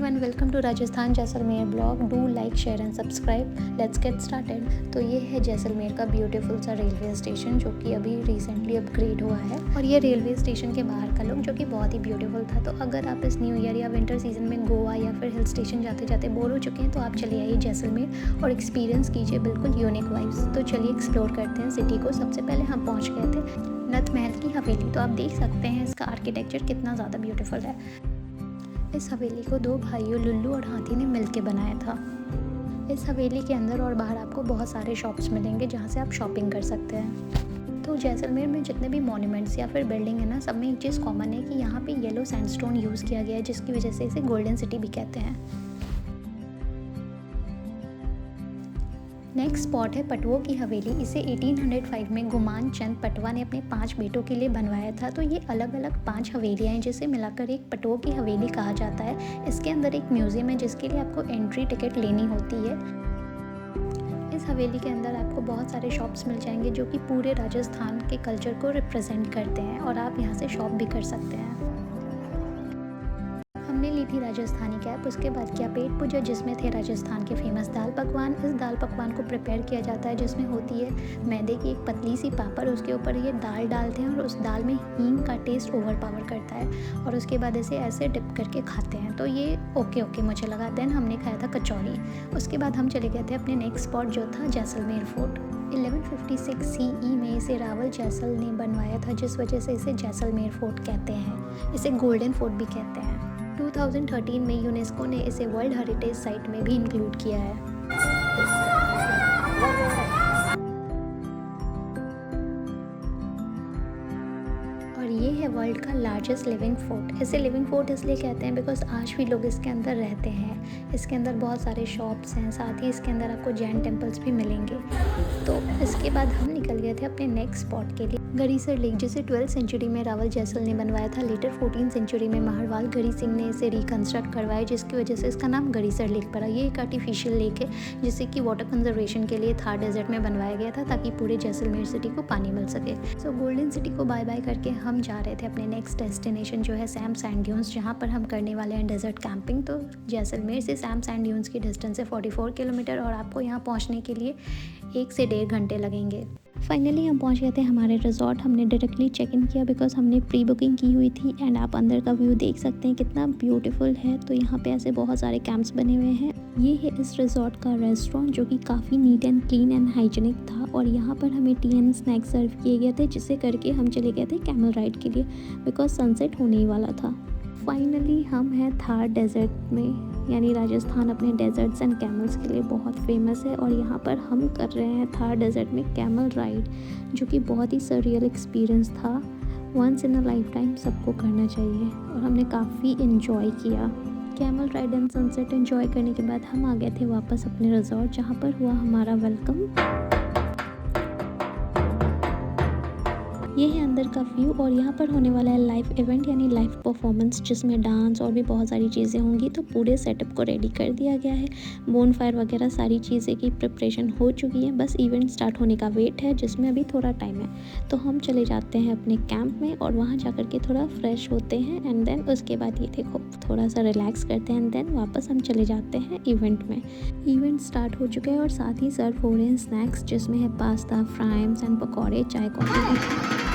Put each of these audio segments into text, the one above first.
Everyone, welcome to Rajasthan Jaisalmer blog. Do like, share and subscribe. Let's get started. तो ये है जैसलमेर का ब्यूटीफुल सा रेलवे स्टेशन जो कि अभी रिसेंटली अपग्रेड हुआ है। और ये रेलवे स्टेशन के बाहर का लुक जो कि बहुत ही ब्यूटीफुल था। तो अगर आप इस न्यू ईयर या विंटर सीजन में गोवा या फिर हिल स्टेशन जाते जाते बोर हो चुके हैं तो आप चले आइए जैसलमेर और एक्सपीरियंस कीजिए बिल्कुल यूनिक वाइब्स। तो चलिए एक्सप्लोर करते हैं सिटी को। सबसे पहले हम पहुँच गए थे नथ महल की हवेली। तो आप देख सकते हैं इसका आर्किटेक्चर कितना ज़्यादा ब्यूटीफुल है। इस हवेली को दो भाइयों लुल्लू और हाथी ने मिलकर बनाया था। इस हवेली के अंदर और बाहर आपको बहुत सारे शॉप्स मिलेंगे जहाँ से आप शॉपिंग कर सकते हैं। तो जैसलमेर में जितने भी मॉन्यूमेंट्स या फिर बिल्डिंग है ना, सब में एक चीज़ कॉमन है कि यहाँ पे येलो सैंडस्टोन यूज़ किया गया है, जिसकी वजह से इसे गोल्डन सिटी भी कहते हैं। नेक्स्ट स्पॉट है पटवों की हवेली। इसे 1805 में गुमान चंद पटवा ने अपने 5 बेटों के लिए बनवाया था। तो ये अलग अलग 5 हवेलियाँ हैं जिसे मिलाकर एक पटवों की हवेली कहा जाता है। इसके अंदर एक म्यूज़ियम है जिसके लिए आपको एंट्री टिकट लेनी होती है। इस हवेली के अंदर आपको बहुत सारे शॉप्स मिल जाएंगे जो कि पूरे राजस्थान के कल्चर को रिप्रेजेंट करते हैं और आप यहाँ से शॉप भी कर सकते हैं। हमने ली थी राजस्थानी कैप, उसके बाद किया पेट पूजा जिसमें थे राजस्थान के फेमस दाल पकवान। इस दाल पकवान को प्रिपेयर किया जाता है जिसमें होती है मैदे की एक पतली सी पापड़, उसके ऊपर ये दाल डालते हैं और उस दाल में हींग का टेस्ट ओवरपावर करता है और उसके बाद इसे ऐसे डिप करके खाते हैं। तो ये ओके मुझे लगा। देन हमने खाया था कचौड़ी। उसके बाद हम चले गए थे अपने नेक्स्ट स्पॉट जो था जैसलमेर फोर्ट। 1156 CE में इसे रावल जैसल ने बनवाया था, जिस वजह से इसे जैसलमेर फोर्ट कहते हैं। इसे गोल्डन फोर्ट भी कहते हैं। 2013 में यूनेस्को ने इसे वर्ल्ड हेरिटेज साइट में भी इंक्लूड किया है। और ये है वर्ल्ड का लार्जेस्ट लिविंग फोर्ट। इसे लिविंग फोर्ट इसलिए कहते हैं बिकॉज आज भी लोग इसके अंदर रहते हैं। इसके अंदर बहुत सारे शॉप्स हैं, साथ ही इसके अंदर आपको जैन टेम्पल्स भी मिलेंगे। तो इसके बाद हम निकल गए थे अपने नेक्स्ट स्पॉट के लिए, गरीसर लेक, जिसे 12th सेंचुरी में रावल जैसल ने बनवाया था। लेटर 14th सेंचुरी में महारवाल गरी सिंह ने इसे रिकंस्ट्रक्ट करवाया, जिसकी वजह से इसका नाम गरीसर लेक पड़ा। ये एक आर्टिफिशियल लेक है जिसे कि वाटर कंजर्वेशन के लिए थार डेजर्ट में बनवाया गया था ताकि पूरे जैसलमेर सिटी को पानी मिल सके। सो गोल्डन सिटी को बाय बाय करके हम जा रहे थे अपने नेक्स्ट डेस्टिनेशन जो है सैम सैंड ड्यून्स, जहाँ पर हम करने वाले हैं डेजर्ट कैंपिंग। तो जैसलमेर से सैम सैंड ड्यून्स की डिस्टेंस है 44 किलोमीटर और आपको यहाँ पहुँचने के लिए 1 से 1.5 घंटे लगेंगे। फाइनली हम पहुंच गए थे हमारे रिजॉर्ट। हमने डायरेक्टली चेक इन किया बिकॉज हमने प्री बुकिंग की हुई थी। एंड आप अंदर का व्यू देख सकते हैं कितना ब्यूटीफुल है। तो यहाँ पे ऐसे बहुत सारे कैंप्स बने हुए हैं। ये है इस रिजॉर्ट का रेस्टोरेंट जो कि काफ़ी neat and clean and hygienic था। और यहाँ पर हमें टी एंड स्नैक्स सर्व किए गए थे, जिससे करके हम चले गए थे कैमल राइड के लिए बिकॉज सनसेट होने ही वाला था। फाइनली हम हैं थार डेजर्ट में, यानी राजस्थान अपने डेजर्ट्स एंड कैमल्स के लिए बहुत फेमस है। और यहाँ पर हम कर रहे हैं थार डेजर्ट में कैमल राइड, जो कि बहुत ही सररियल एक्सपीरियंस था। Once in a life time सबको करना चाहिए और हमने काफ़ी इन्जॉय किया। Camel ride and sunset enjoy करने के बाद हम आ गए थे वापस अपने रिजॉर्ट, जहाँ पर हुआ हमारा वेलकम। ये है अंदर का व्यू और यहाँ पर होने वाला है लाइव इवेंट यानी लाइव परफॉर्मेंस, जिसमें डांस और भी बहुत सारी चीज़ें होंगी। तो पूरे सेटअप को रेडी कर दिया गया है। बोन फायर वगैरह सारी चीज़ें की प्रिपरेशन हो चुकी है, बस इवेंट स्टार्ट होने का वेट है जिसमें अभी थोड़ा टाइम है। तो हम चले जाते हैं अपने कैंप में और वहाँ जा कर के थोड़ा फ्रेश होते हैं एंड देन उसके बाद ये देखो थोड़ा सा रिलैक्स करते हैं एंड देन वापस हम चले जाते हैं इवेंट में। इवेंट स्टार्ट हो चुका है और साथ ही सर्व हो रहे हैं स्नैक्स, जिसमें है पास्ता, फ्राइम्स एंड पकौड़े, चाय, कॉफ़ी।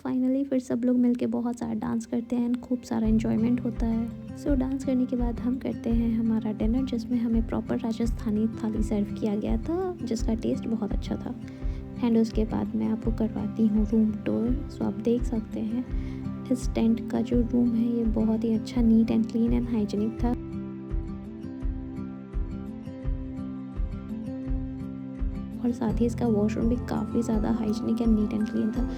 फाइनली फिर सब लोग मिलके बहुत सारा डांस करते हैं एंड खूब सारा एंजॉयमेंट होता है। सो डांस करने के बाद हम करते हैं हमारा डिनर, जिसमें हमें प्रॉपर राजस्थानी थाली सर्व किया गया था, जिसका टेस्ट बहुत अच्छा था। एंड उसके बाद मैं आपको करवाती हूँ रूम टूर। सो आप देख सकते हैं इस टेंट का जो रूम है ये बहुत ही अच्छा, neat and clean and hygienic था। और साथ ही इसका वॉशरूम भी काफ़ी ज़्यादा hygienic and neat and clean था।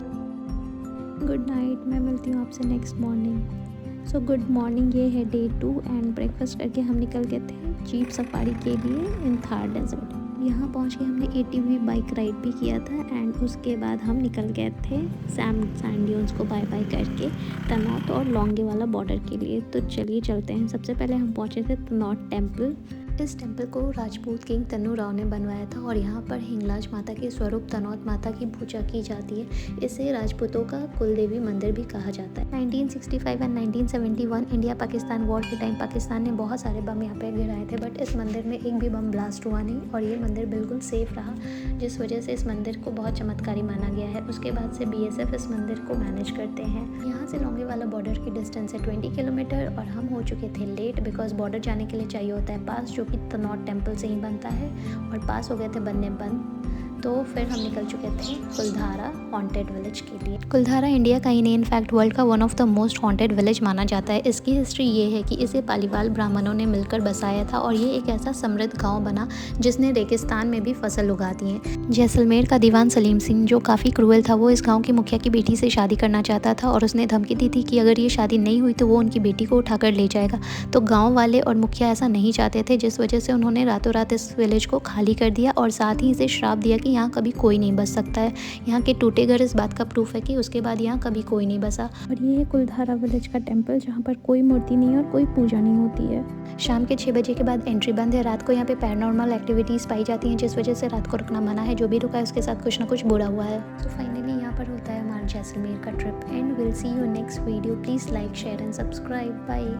गुड नाइट, मैं मिलती हूँ आपसे next morning. So good morning, ये है डे 2 एंड ब्रेकफास्ट करके हम निकल गए थे जीप सफारी के लिए इन थार डेजर्ट। यहाँ पहुँच के हमने ATV बाइक राइड भी किया था एंड उसके बाद हम निकल गए थे सैंड ड्यून्स को बाय बाय करके तनौत और लौंगे वाला बॉर्डर के लिए। तो चलिए चलते हैं। सबसे पहले हम पहुँचे थे तनौत टेम्पल। इस टेम्पल को राजपूत किंग तन्नू राव ने बनवाया था और यहाँ पर हिंगलाज माता के स्वरूप तनौत माता की पूजा की जाती है। इसे राजपूतों का कुलदेवी मंदिर भी कहा जाता है। 1965 एंड 1971 इंडिया पाकिस्तान वॉर के टाइम पाकिस्तान ने बहुत सारे बम यहाँ पे गिराए थे, बट इस मंदिर में एक भी बम ब्लास्ट हुआ नहीं और ये मंदिर बिल्कुल सेफ रहा, जिस वजह से इस मंदिर को बहुत चमत्कारी माना गया है। उसके बाद से BSF इस मंदिर को मैनेज करते हैं। यहाँ से लौंगे वाला बॉर्डर की डिस्टेंस है 20 किलोमीटर और हम हो चुके थे लेट, बिकॉज बॉर्डर जाने के लिए चाहिए होता है पास, जो कि तनौत टेम्पल से ही बनता है और पास हो गए थे बनने बंद। तो फिर हम निकल चुके थे कुलधारा हॉन्टेड विलेज के लिए। कुलधारा इंडिया का ही नहीं, इनफैक्ट वर्ल्ड का one of the most haunted village माना जाता है। इसकी हिस्ट्री ये है कि इसे पालीवाल ब्राह्मणों ने मिलकर बसाया था और ये एक ऐसा समृद्ध गांव बना जिसने रेगिस्तान में भी फसल उगा दी है। जैसलमेर का दीवान सलीम सिंह, जो काफ़ी क्रूएल था, वो इस गाँव की मुखिया की बेटी से शादी करना चाहता था और उसने धमकी दी थी कि अगर ये शादी नहीं हुई तो वो उनकी बेटी को उठाकर ले जाएगा। तो गाँव वाले और मुखिया ऐसा नहीं चाहते थे, जिस वजह से उन्होंने रातों रात इस विलेज को खाली कर दिया और साथ ही इसे श्राप दिया कि यहाँ कभी कोई नहीं बस सकता है। यहाँ के टूटे घर इस बात का प्रूफ है कि उसके बाद यहाँ कभी कोई नहीं बसा। और ये है कुलधारा विलेज का टेम्पल, जहाँ पर कोई मूर्ति नहीं है और कोई पूजा नहीं होती है। शाम के 6 बजे के बाद एंट्री बंद है। रात को यहाँ पे पैरानॉर्मल एक्टिविटीज़ पाई जाती हैं, जिस वजह से रात को रुकना मना है। जो भी रुका है उसके साथ कुछ ना कुछ बुरा हुआ है। तो फाइनली यहाँ पर होता है हमारा जैसलमेर का trip and will see you next video. Please like, share and subscribe. Bye.